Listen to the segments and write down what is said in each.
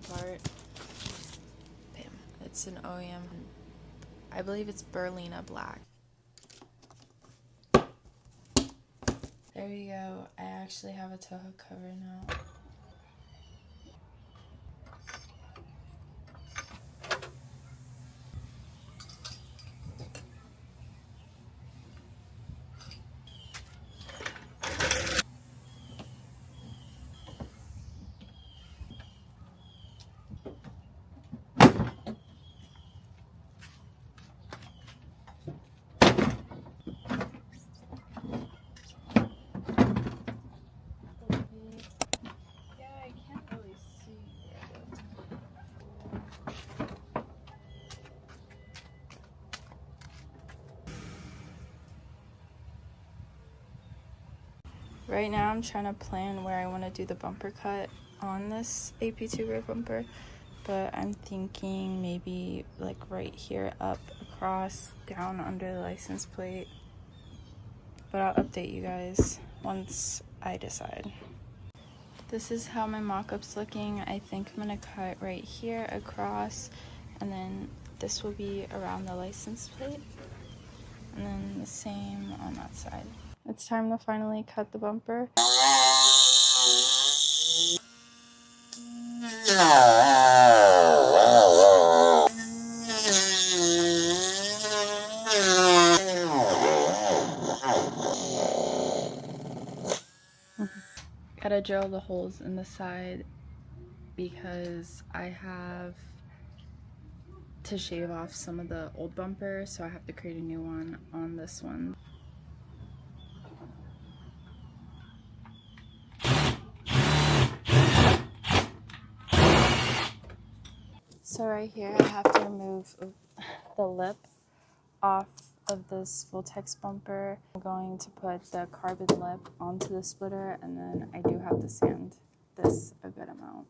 apart. Bam. It's an OEM. I believe it's Berlina black. There we go. I actually have a tow hook cover now. Right now I'm trying to plan where I want to do the bumper cut on this AP2 rear bumper, but I'm thinking maybe like right here, up, across, down under the license plate. But I'll update you guys once I decide. This is how my mock-up's looking. I think I'm gonna cut right here across, and then this will be around the license plate, and then the same on that side. It's time to finally cut the bumper. Gotta drill the holes in the side because I have to shave off some of the old bumper, so I have to create a new one on this one. So right here I have to remove the lip off of this full text bumper. I'm going to put the carbon lip onto the splitter, and then I do have to sand this a good amount.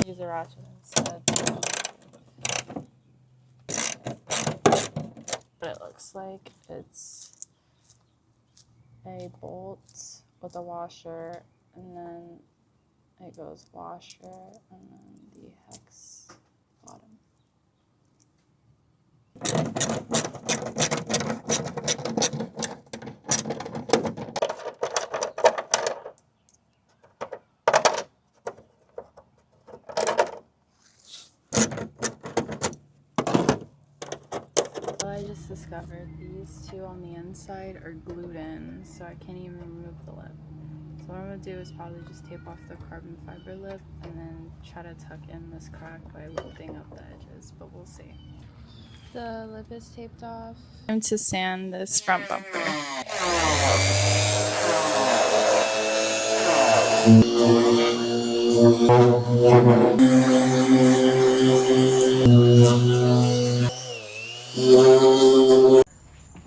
Use a ratchet instead. What it looks like, it's a bolt with a washer, and then it goes washer, and then the hex bottom. I just discovered these two on the inside are glued in, so I can't even remove the lip. So what I'm going to do is probably just tape off the carbon fiber lip and then try to tuck in this crack by lifting up the edges, but we'll see. The lip is taped off. Time to sand this front bumper.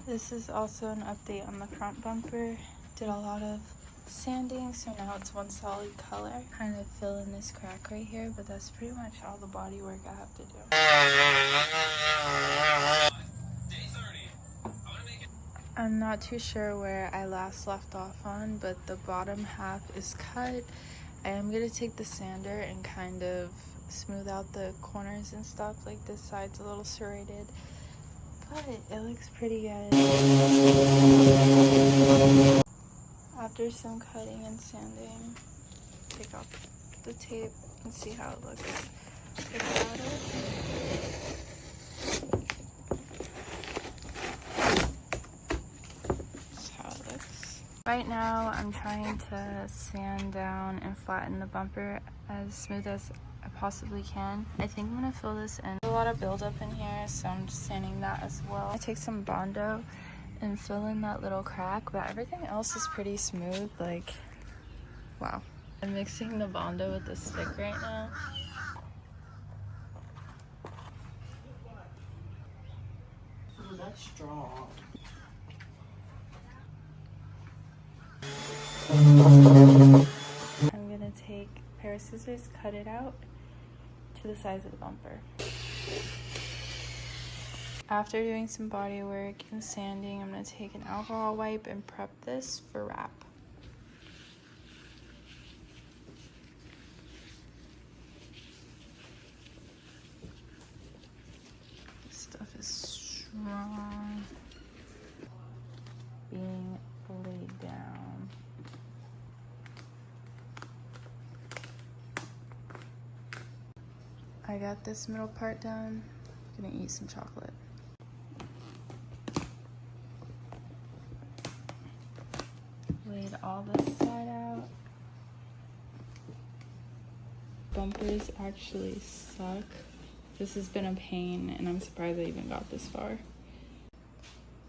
This is also an update on the front bumper. Did a lot of sanding, so now it's one solid color. Kind of fill in this crack right here, but that's pretty much all the body work I have to do. I'm not too sure where I last left off on, but the bottom half is cut. I am going to take the sander and kind of smooth out the corners and stuff. Like this side's a little serrated, but it looks pretty good. After some cutting and sanding, take off the tape and see how it looks without it. That's how it looks. Right now, I'm trying to sand down and flatten the bumper as smooth as I possibly can. I think I'm gonna fill this in. There's a lot of buildup in here, so I'm just sanding that as well. I take some Bondo and fill in that little crack, but everything else is pretty smooth. Like, wow. I'm mixing the Bondo with the stick right now. Ooh, that's strong. I'm gonna take a pair of scissors, cut it out to the size of the bumper. After doing some body work and sanding, I'm going to take an alcohol wipe and prep this for wrap. strong. Being laid down. I got this middle part done. I'm gonna eat some chocolate. Laid all this side out. Bumpers actually suck. This has been a pain and I'm surprised I even got this far.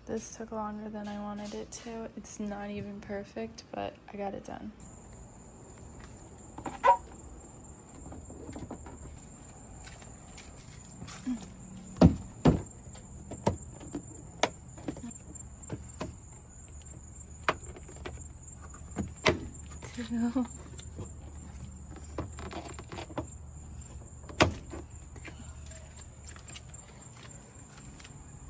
This took longer than I wanted it to. It's not even perfect, but I got it done.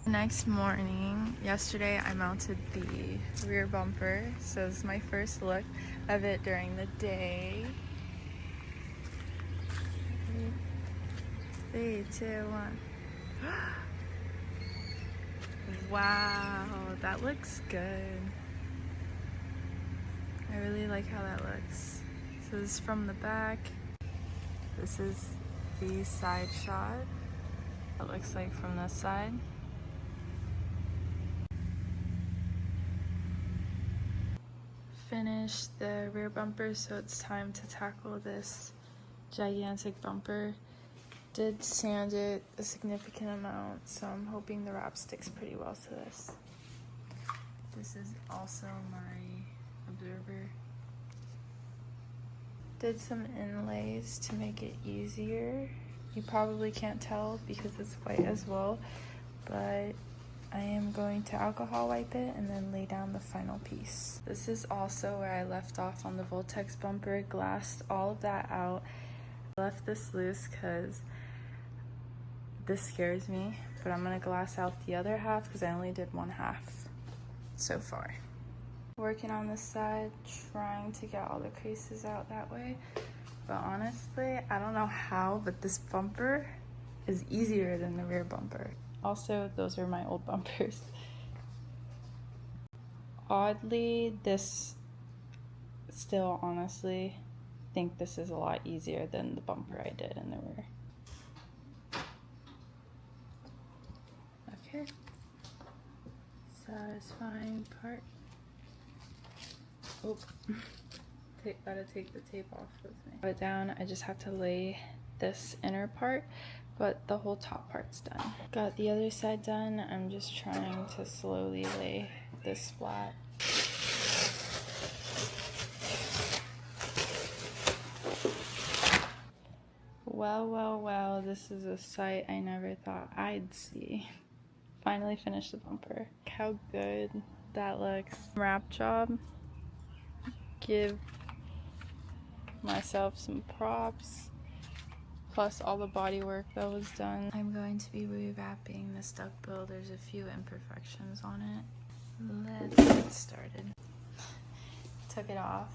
Next morning, yesterday I mounted the rear bumper, so this is my first look of it during the day. 3, 2, 1. Wow, that looks good. I really like how that looks. So this is from the back. This is the side shot. It looks like from this side. Finished the rear bumper, so it's time to tackle this gigantic bumper. Did sand it a significant amount, so I'm hoping the wrap sticks pretty well to this. This is also my observer. Did some inlays to make it easier. You probably can't tell because it's white as well, but I am going to alcohol wipe it and then lay down the final piece. This is also where I left off on the Voltex bumper. Glassed all of that out. I left this loose because this scares me, but I'm gonna glass out the other half because I only did one half so far. Working on this side, trying to get all the creases out that way, but honestly, I don't know how, but this bumper is easier than the rear bumper. Also, those are my old bumpers. Oddly, this still honestly think this is a lot easier than the bumper I did in the rear. Okay. Satisfying part. Oh, gotta take the tape off with me. Put it down, I just have to lay this inner part, but the whole top part's done. Got the other side done. I'm just trying to slowly lay this flat. Well, well, well, this is a sight I never thought I'd see. Finally finished the bumper. Look how good that looks. Wrap job. Give myself some props. Plus all the body work that was done. I'm going to be rewrapping this duck bill. There's a few imperfections on it. Let's get started. Took it off.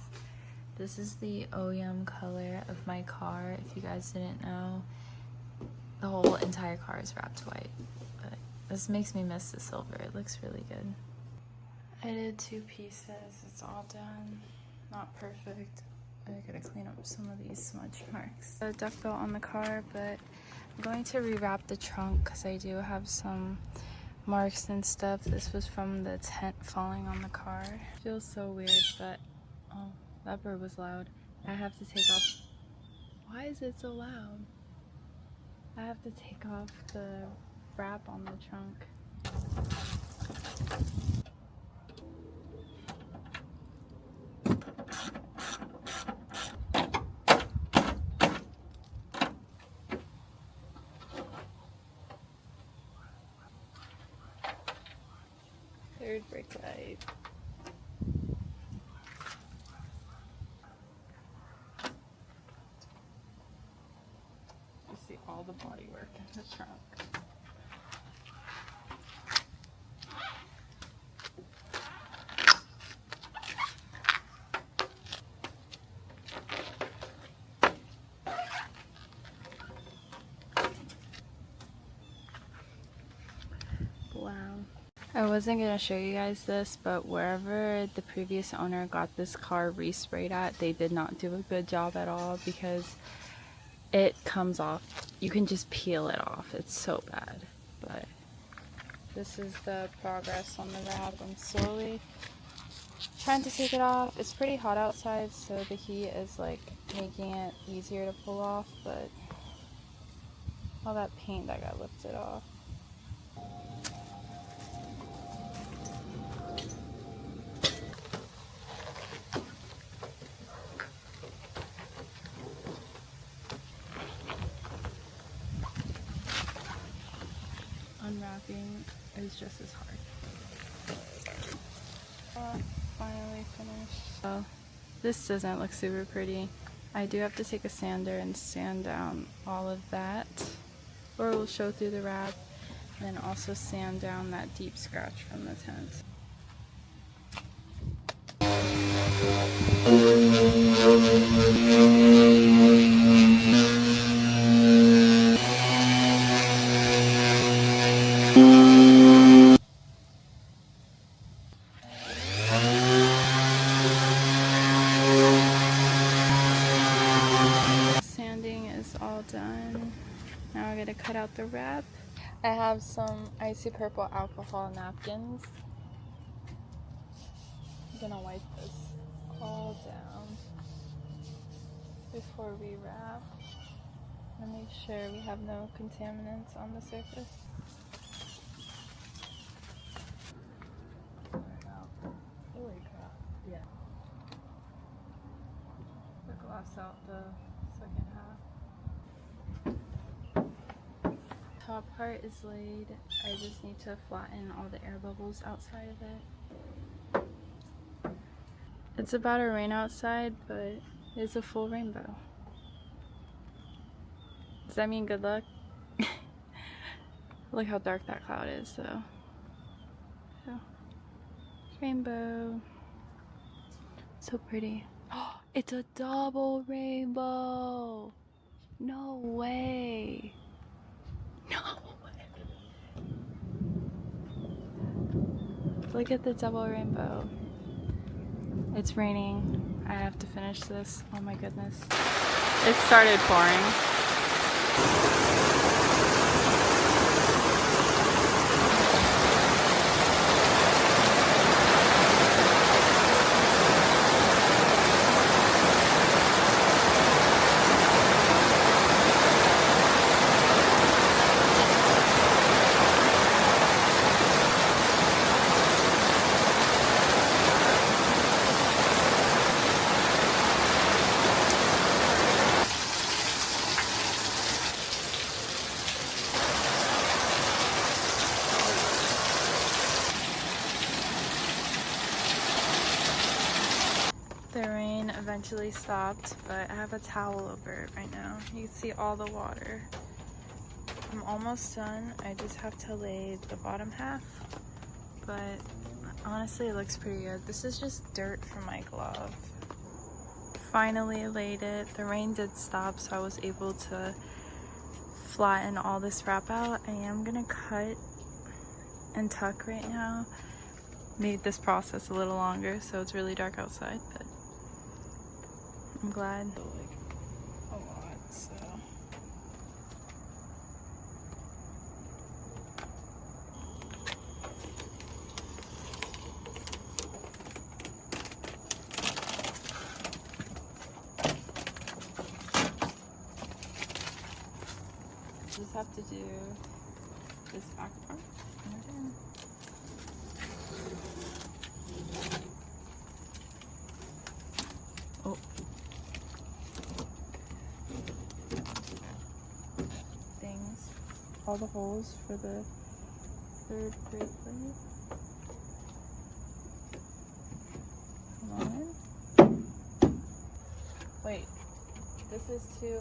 This is the OEM color of my car. If you guys didn't know, the whole entire car is wrapped white. But this makes me miss the silver. It looks really good. I did 2 pieces. It's all done. Not perfect. I gotta clean up some of these smudge marks. A duck belt on the car, but I'm going to rewrap the trunk because I do have some marks and stuff. This was from the tent falling on the car. Feels so weird, but oh, that bird was loud. I have to take off. Why is it so loud? I have to take off the wrap on the trunk. Third brake light. You see all the body work in the trunk. Wow. I wasn't gonna show you guys this, but wherever the previous owner got this car resprayed at, they did not do a good job at all because it comes off. You can just peel it off. It's so bad. But this is the progress on the wrap. I'm slowly trying to take it off. It's pretty hot outside, so the heat is like making it easier to pull off, but all that paint that got lifted off. Unwrapping is just as hard. Finally finished. So this doesn't look super pretty. I do have to take a sander and sand down all of that, or it will show through the wrap, and then also sand down that deep scratch from the tent. Sanding is all done. Now I gotta cut out the wrap. I have some icy purple alcohol napkins. I'm gonna wipe this all down before we wrap and make sure we have no contaminants on the surface. Holy crap. Yeah. The gloss out the second half. Top part is laid. I just need to flatten all the air bubbles outside of it. It's about to rain outside, but it's a full rainbow. Does that mean good luck? Look how dark that cloud is, though. So, rainbow. So pretty. Oh, it's a double rainbow! No way! No way! Look at the double rainbow. It's raining. I have to finish this. Oh my goodness. It started pouring. The rain eventually stopped, but I have a towel over it right now. You can see all the water. I'm almost done. I just have to lay the bottom half, but honestly it looks pretty good. This is just dirt from my glove. Finally laid it. The rain did stop, so I was able to flatten all this wrap out. I am gonna cut and tuck right now. Made this process a little longer, so it's really dark outside, but I'm glad. Like a lot, so. Just have to do this back part and we're done. Oh. Things. All the holes for the third brake plate. Come on. Wait. This is too...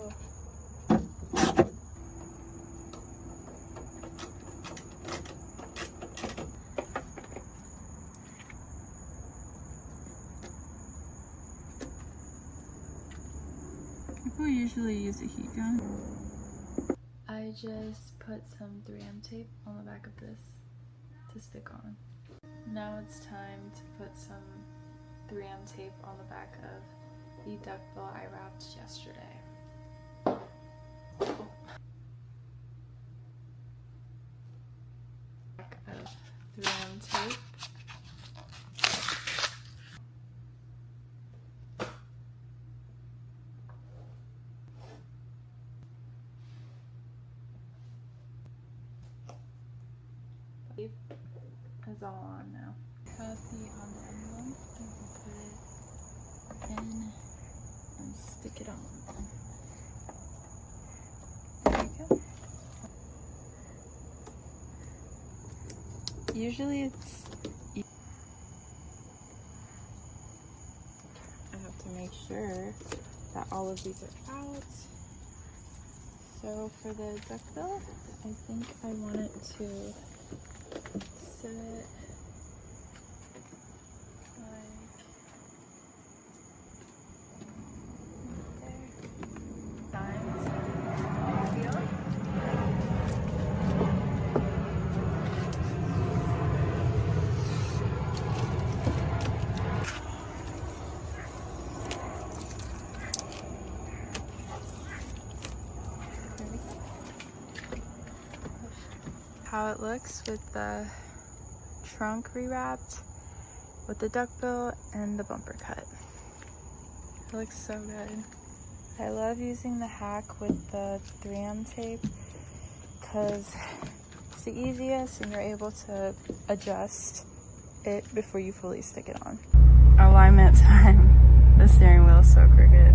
People usually use a heat gun. I just put some 3M tape on the back of this to stick on. Now it's time to put some 3M tape on the back of the duckbill I wrapped yesterday. Back of 3M tape. Is all on now. Copy on the envelope and we'll put it in and stick it on. There you go. Usually it's I have to make sure that all of these are out. So for the duckbill, I think I want it to sit like how it looks with the trunk rewrapped with the duckbill and the bumper cut. It looks so good. I love using the hack with the 3M tape because it's the easiest and you're able to adjust it before you fully stick it on. Alignment time. The steering wheel is so crooked.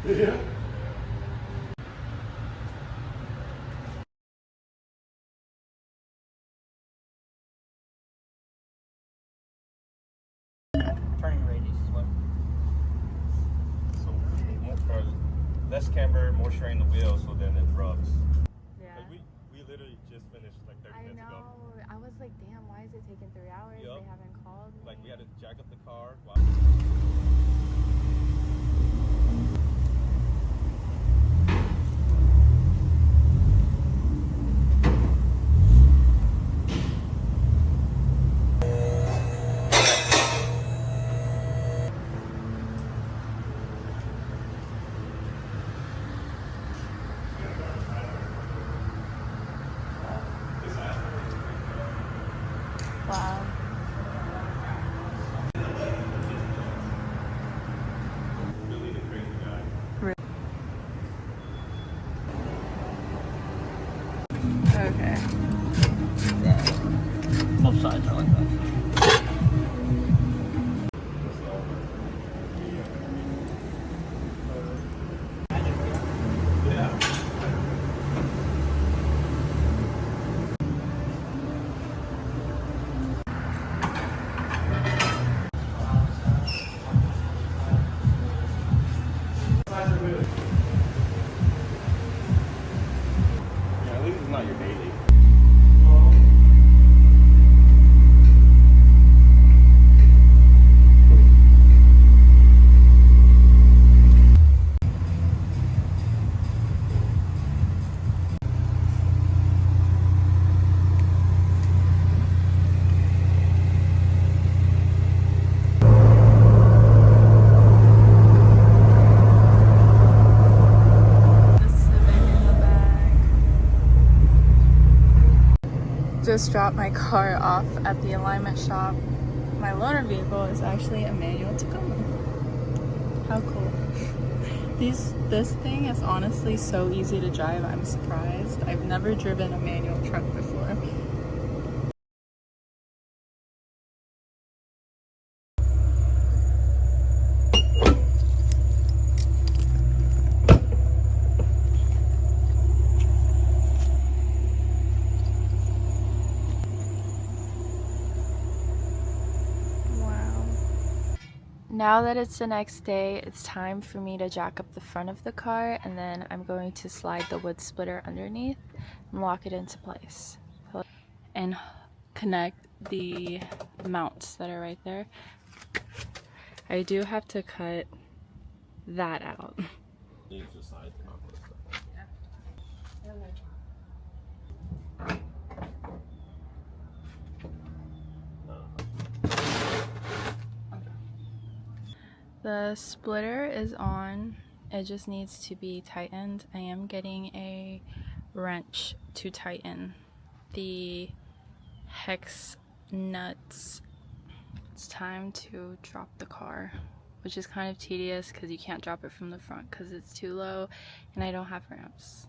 Yeah. Turning radius is what? So less camber, more sharing the wheel, so then it rubs. Yeah. We literally just finished like 30 minutes ago. I was like, damn, why is it taking 3 hours? Yup. They haven't called me. Like we had to jack up the car. Wow. Really the crazy guy. Okay. Both sides are like that. Yeah, at least it's not your daily. Just dropped my car off at the alignment shop. My loaner vehicle is actually a manual Tacoma. How cool. This thing is honestly so easy to drive, I'm surprised. I've never driven a manual truck before. Now that it's the next day, it's time for me to jack up the front of the car, and then I'm going to slide the wood splitter underneath and lock it into place. And connect the mounts that are right there. I do have to cut that out. The splitter is on. It just needs to be tightened. I am getting a wrench to tighten the hex nuts. It's time to drop the car, which is kind of tedious because you can't drop it from the front because it's too low and I don't have ramps.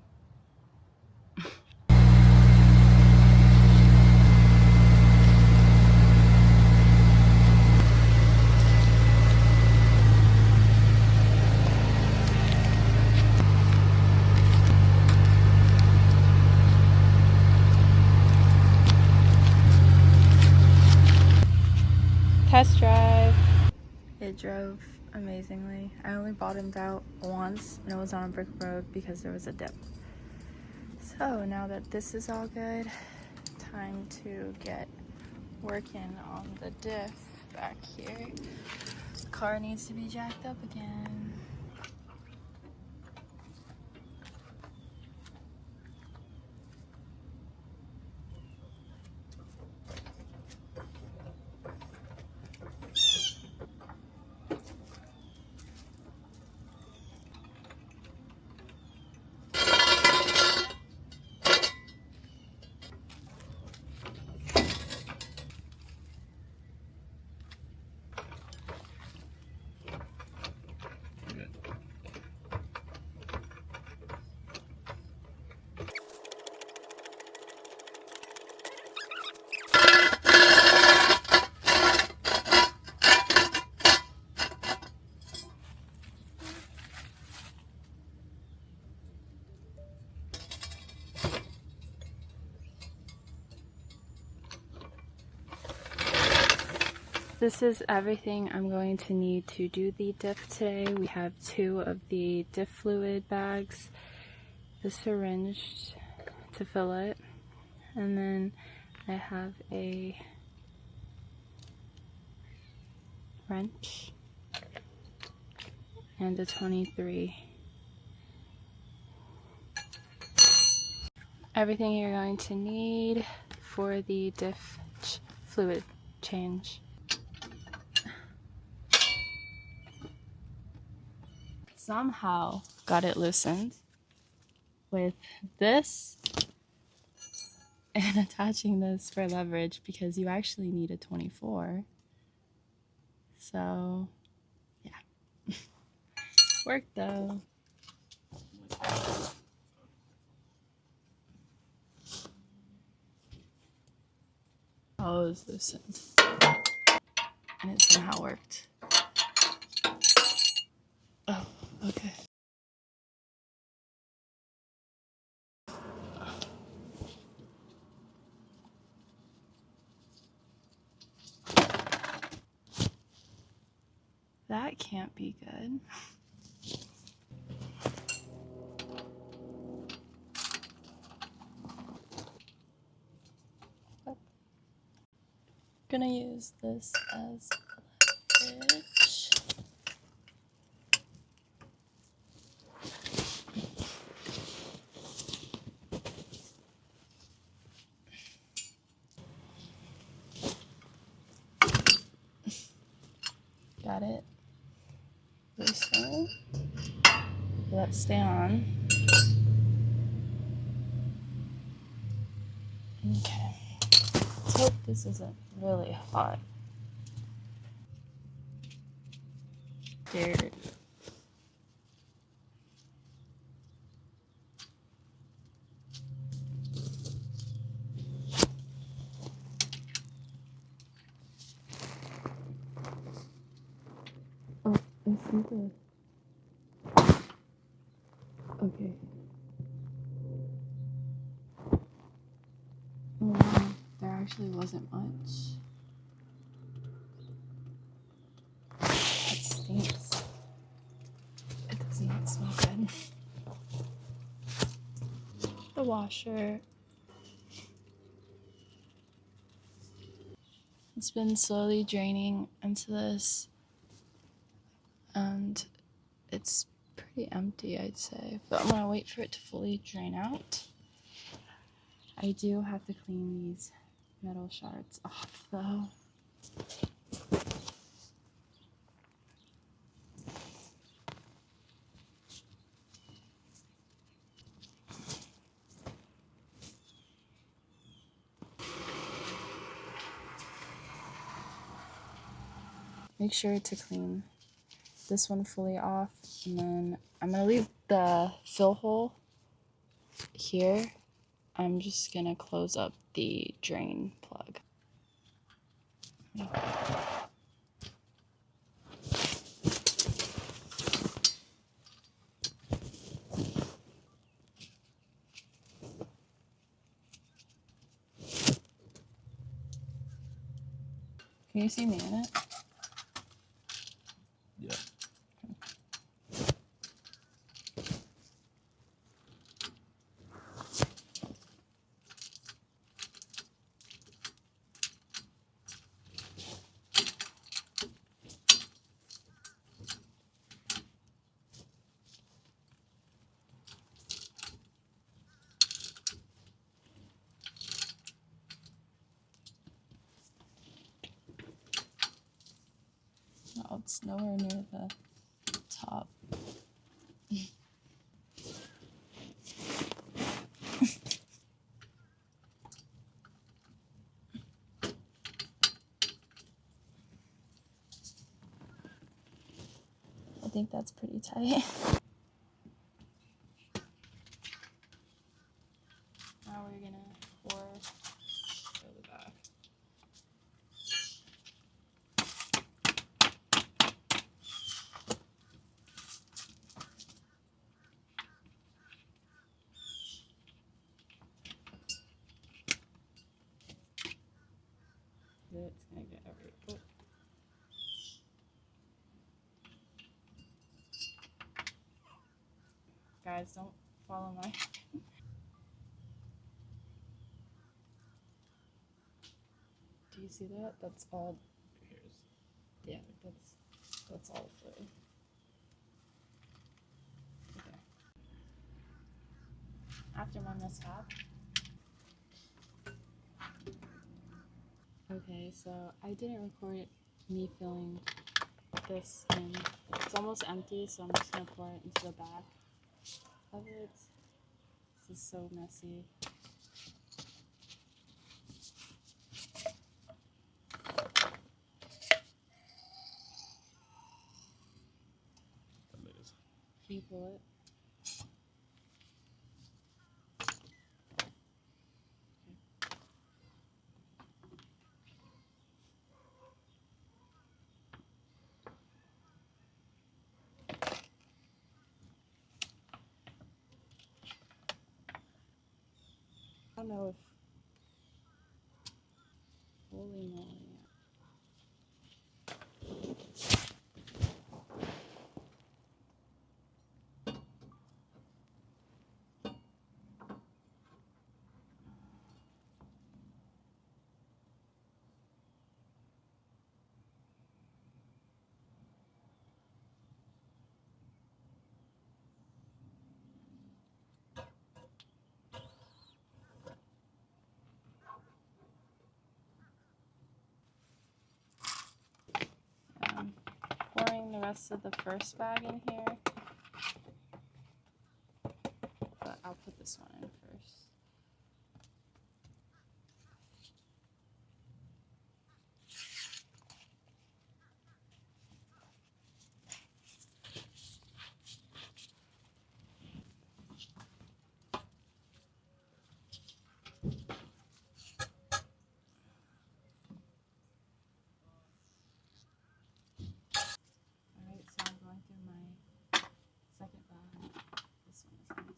Test drive. It drove amazingly. I only bottomed out once and it was on a brick road because there was a dip. So now that this is all good, time to get working on the diff back here. The car needs to be jacked up again. This is everything I'm going to need to do the diff today. We have 2 of the diff fluid bags, the syringe to fill it, and then I have a wrench and a 23. Everything you're going to need for the diff fluid change. Somehow got it loosened with this and attaching this for leverage because you actually need a 24. So yeah, worked though. Oh, it was loosened and it somehow worked. Oh, okay. That can't be good. Gonna use this as leverage. Got it. Loosen. Let it stay on. Okay. Let's hope this isn't really hot. Scared. Oh, I see the. Okay. Oh wow, there actually wasn't much. That stinks. It does not smell good. The washer. It's been slowly draining into this, and it's pretty empty, I'd say. But I'm gonna wait for it to fully drain out. I do have to clean these metal shards off, though. Make sure to clean this one fully off, and then I'm gonna leave the fill hole here. I'm just gonna close up the drain plug. Can you see me in it? Yeah. Oh, it's nowhere near the top. I think that's pretty tight. Now we're gonna pour the back. It's gonna get every. Oh. Guys, don't follow my. Do you see that? That's all. Yeah, that's all fluid. Okay. After my mishap. Okay, so I didn't record me filling this in. It's almost empty, so I'm just gonna pour it into the back of it. This is so messy. Can you pull it? I don't know if. Holy moly. Pouring the rest of the first bag in here, but I'll put this one in first. Alright, so I'm going through my second bag. This one is empty.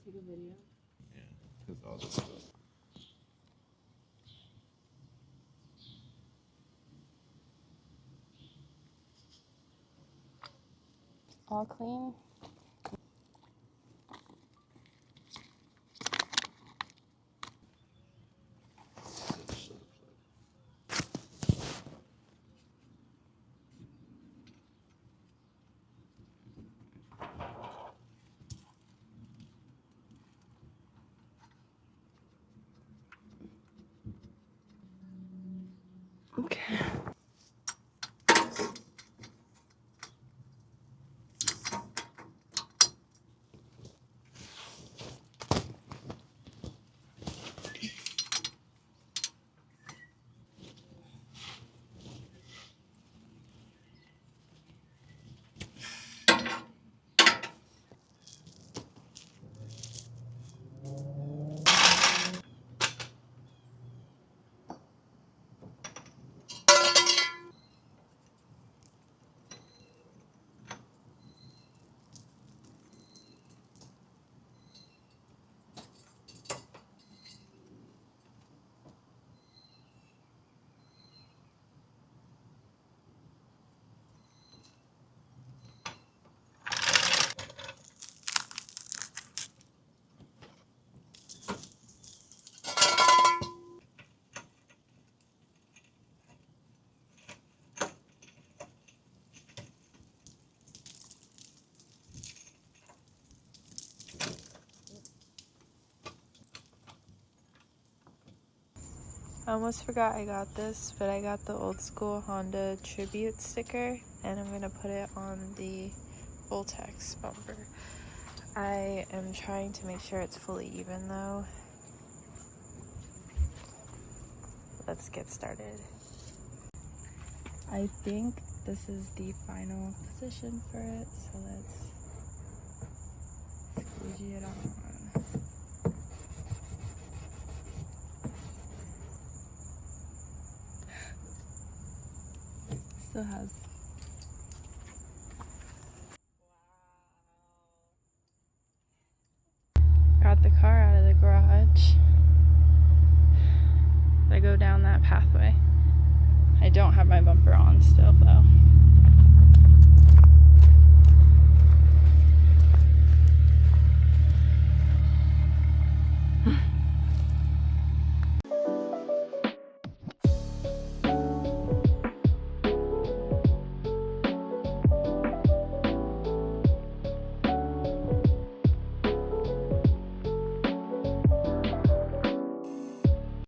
take a video? Yeah, because all this stuff. All clean. Okay. I almost forgot I got this, but I got the old school Honda Tribute sticker, and I'm gonna put it on the Voltex bumper. I am trying to make sure it's fully even though. Let's get started. I think this is the final position for it, so let's squeegee it on. Still has. Got the car out of the garage. I go down that pathway. I don't have my bumper on still though.